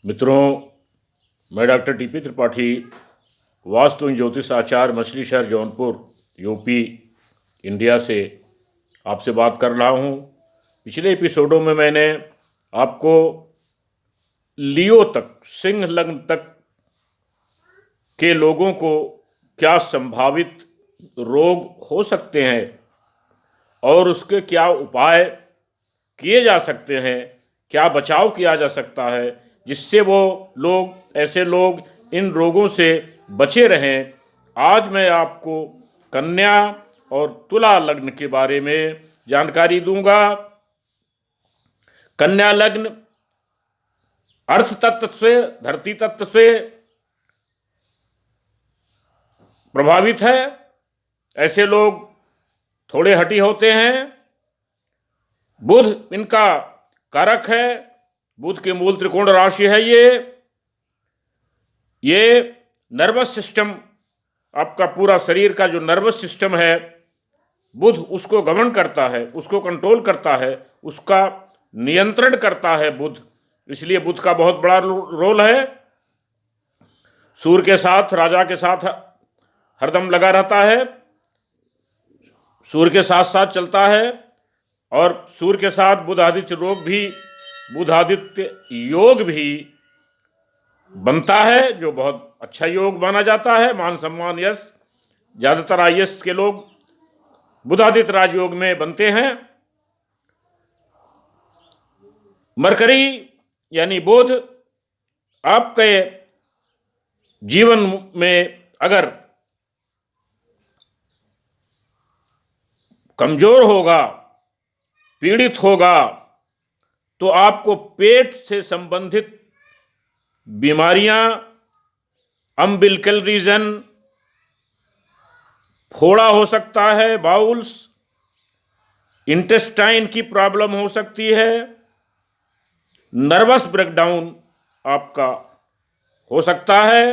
मित्रों, मैं doctor TP Tripathi, vastu एवं ज्योतिष आचार्य, मछली शहर जौनपुर, यूपी, इंडिया से आपसे बात कर रहा हूँ। पिछले एपिसोडों में मैंने आपको लियो तक, सिंह लग्न तक के लोगों को क्या संभावित रोग हो सकते हैं और उसके क्या उपाय किए जा सकते हैं, क्या बचाव किया जा सकता है जिससे वो लोग, ऐसे लोग इन रोगों से बचे रहें। आज मैं आपको कन्या और तुला लग्न के बारे में जानकारी दूंगा। कन्या लग्न अर्थ तत्व से, धरती तत्व से प्रभावित है। ऐसे लोग थोड़े हठी होते हैं। बुध इनका कारक है। बुध के मूल त्रिकोण राशि है ये नर्वस सिस्टम, आपका पूरा शरीर का जो नर्वस सिस्टम है, बुध उसको गवर्न करता है, उसको कंट्रोल करता है, उसका नियंत्रण करता है बुध। इसलिए बुध का बहुत बड़ा रोल है। सूर्य के साथ, राजा के साथ हरदम लगा रहता है, सूर्य के साथ साथ चलता है। और सूर्य के साथ बुधादित्य योग भी बनता है, जो बहुत अच्छा योग माना जाता है। मान सम्मान यश, ज़्यादातर आईएएस के लोग बुधादित्य राजयोग में बनते हैं। मरकरी यानी बुध आपके जीवन में अगर कमजोर होगा, पीड़ित होगा, तो आपको पेट से संबंधित बीमारियां, अम्बिलिकल रीजन, फोड़ा हो सकता है, बाउल्स, इंटेस्टाइन की प्रॉब्लम हो सकती है, नर्वस ब्रेकडाउन आपका हो सकता है।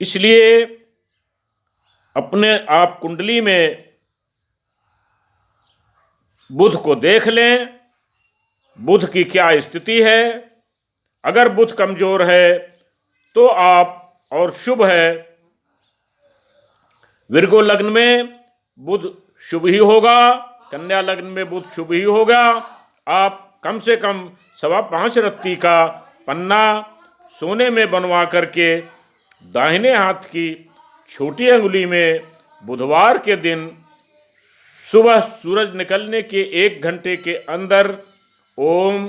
इसलिए अपने आप कुंडली में बुध को देख लें, बुध की क्या स्थिति है। अगर बुध कमजोर है तो आप, और शुभ है, विर्गो लग्न में बुध शुभ ही होगा, कन्या लग्न में बुध शुभ ही होगा। आप कम से कम 5.25 रत्ती का पन्ना सोने में बनवा करके दाहिने हाथ की छोटी अंगुली में बुधवार के दिन सुबह सूरज निकलने के 1 घंटे के अंदर ओम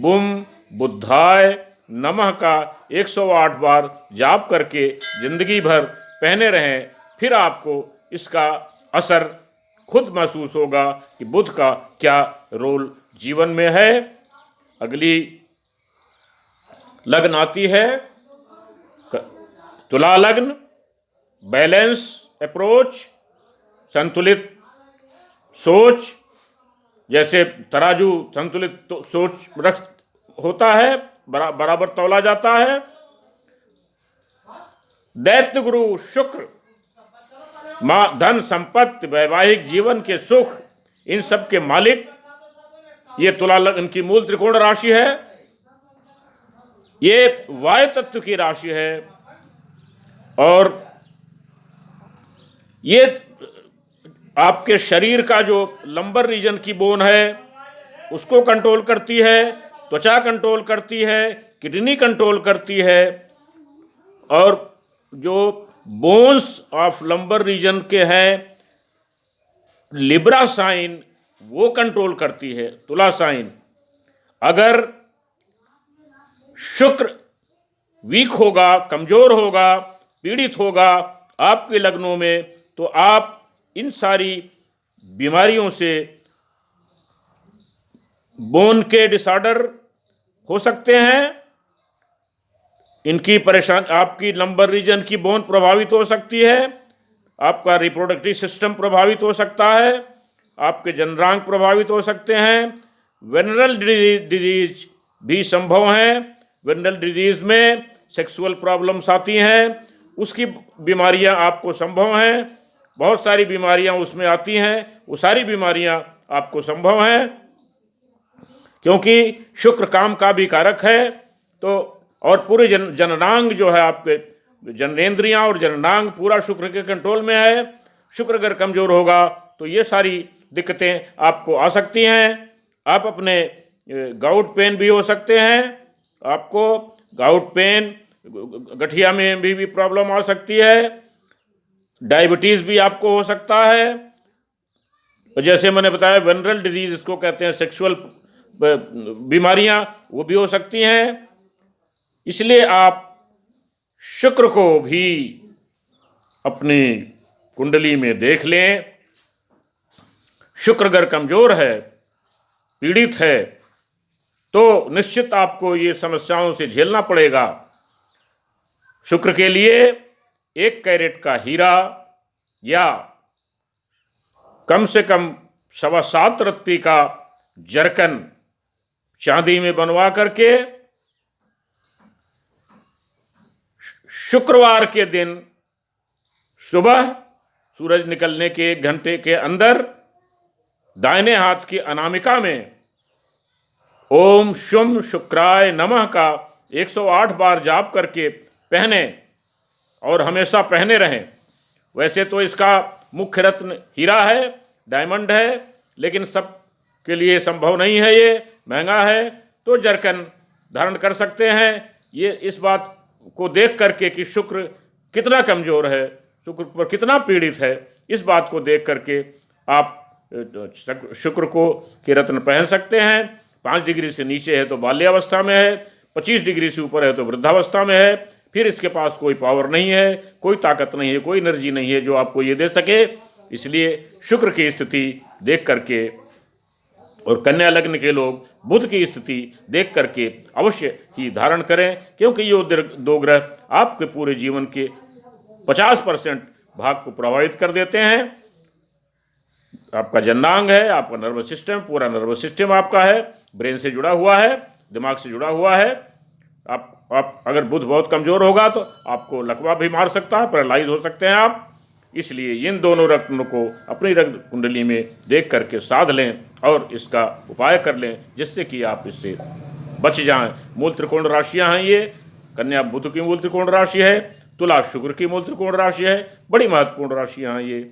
बुम बुद्धाय नमः का 108 बार जाप करके जिंदगी भर पहने रहें। फिर आपको इसका असर खुद महसूस होगा कि बुध का क्या रोल जीवन में है। अगली लग्न आती है तुला लग्न। बैलेंस अप्रोच, संतुलित सोच, जैसे तराजू संतुलित सोच रख होता है, बराबर तौला जाता है। दैत्य गुरु शुक्र मां धन संपत्ति, वैवाहिक जीवन के सुख, इन सब के मालिक ये तुला लग्न की मूल त्रिकोण राशि है। ये वायु तत्व की राशि है और ये आपके शरीर का जो लंबर रीजन की बोन है उसको कंट्रोल करती है, त्वचा कंट्रोल करती है, किडनी कंट्रोल करती है, और जो बोन्स ऑफ लंबर रीजन के हैं, लिब्रा साइन, वो कंट्रोल करती है तुला साइन। अगर शुक्र वीक होगा, कमजोर होगा, पीड़ित होगा आपके लग्नों में, तो आप इन सारी बीमारियों से, बोन के डिसऑर्डर हो सकते हैं, इनकी परेशान, आपकी लंबर रीजन की बोन प्रभावित हो सकती है, आपका रिप्रोडक्टिव सिस्टम प्रभावित हो सकता है, आपके जननांग प्रभावित हो सकते हैं। वेनरल डिजीज भी संभव हैं। वेनरल डिजीज में सेक्सुअल प्रॉब्लम्स आती हैं, उसकी बीमारियां आपको संभव हैं। बहुत सारी बीमारियां उसमें आती हैं, वो सारी बीमारियां आपको संभव हैं, क्योंकि शुक्र काम का भी कारक है। तो और पूरे जननांग जो है, आपके जननेंद्रियां और जननांग पूरा शुक्र के कंट्रोल में है। शुक्र अगर कमज़ोर होगा तो ये सारी दिक्कतें आपको आ सकती हैं। आप अपने गाउट पेन भी हो सकते हैं, आपको गाउट पेन, गठिया में भी प्रॉब्लम आ सकती है, डायबिटीज़ भी आपको हो सकता है। जैसे मैंने बताया वेनरल डिजीज़ इसको कहते हैं, सेक्सुअल बीमारियां वो भी हो सकती हैं। इसलिए आप शुक्र को भी अपनी कुंडली में देख लें। शुक्र अगर कमज़ोर है, पीड़ित है, तो निश्चित आपको ये समस्याओं से झेलना पड़ेगा। शुक्र के लिए 1 कैरेट का हीरा या कम से कम 7.25 रत्ती का जरकन चांदी में बनवा करके शुक्रवार के दिन सुबह सूरज निकलने के 1 घंटे के अंदर दाहिने हाथ की अनामिका में ओम शुम शुक्राय नमः का 108 बार जाप करके पहने और हमेशा पहने रहें। वैसे तो इसका मुख्य रत्न हीरा है, डायमंड है, लेकिन सब के लिए संभव नहीं है, ये महंगा है, तो जरकन धारण कर सकते हैं। ये इस बात को देख करके कि शुक्र कितना कमज़ोर है, शुक्र पर कितना पीड़ित है, इस बात को देख करके आप शुक्र को के रत्न पहन सकते हैं। 5 डिग्री से नीचे है तो बाल्यावस्था में है, 25 डिग्री से ऊपर है तो वृद्धावस्था में है। फिर इसके पास कोई पावर नहीं है, कोई ताकत नहीं है, कोई एनर्जी नहीं है जो आपको ये दे सके। इसलिए शुक्र की स्थिति देख करके, और कन्या लग्न के लोग बुध की स्थिति देख करके अवश्य ही धारण करें, क्योंकि ये 2 ग्रह आपके पूरे जीवन के 50% भाग को प्रभावित कर देते हैं। आपका जननांग है, आपका नर्वस सिस्टम, पूरा नर्वस सिस्टम आपका है, ब्रेन से जुड़ा हुआ है, दिमाग से जुड़ा हुआ है। आप अगर बुध बहुत कमज़ोर होगा तो आपको लकवा भी मार सकता है, पैरालाइज हो सकते हैं आप। इसलिए इन दोनों रत्नों को अपनी रक्त कुंडली में देख करके साध लें और इसका उपाय कर लें, जिससे कि आप इससे बच जाएं। मूल त्रिकोण राशियां हैं ये। कन्या बुध की मूल त्रिकोण राशि है, तुला शुक्र की मूल त्रिकोण राशि है। बड़ी महत्वपूर्ण राशियां हैं ये।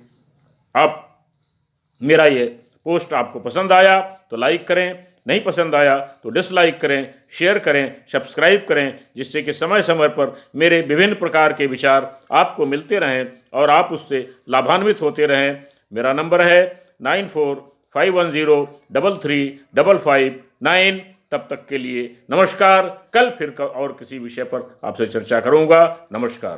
आप मेरा ये पोस्ट आपको पसंद आया तो लाइक करें, नहीं पसंद आया तो डिसलाइक करें, शेयर करें, सब्सक्राइब करें, जिससे कि समय समय पर मेरे विभिन्न प्रकार के विचार आपको मिलते रहें और आप उससे लाभान्वित होते रहें। मेरा नंबर है 9451033559। तब तक के लिए नमस्कार। कल फिर और किसी विषय पर आपसे चर्चा करूँगा। नमस्कार।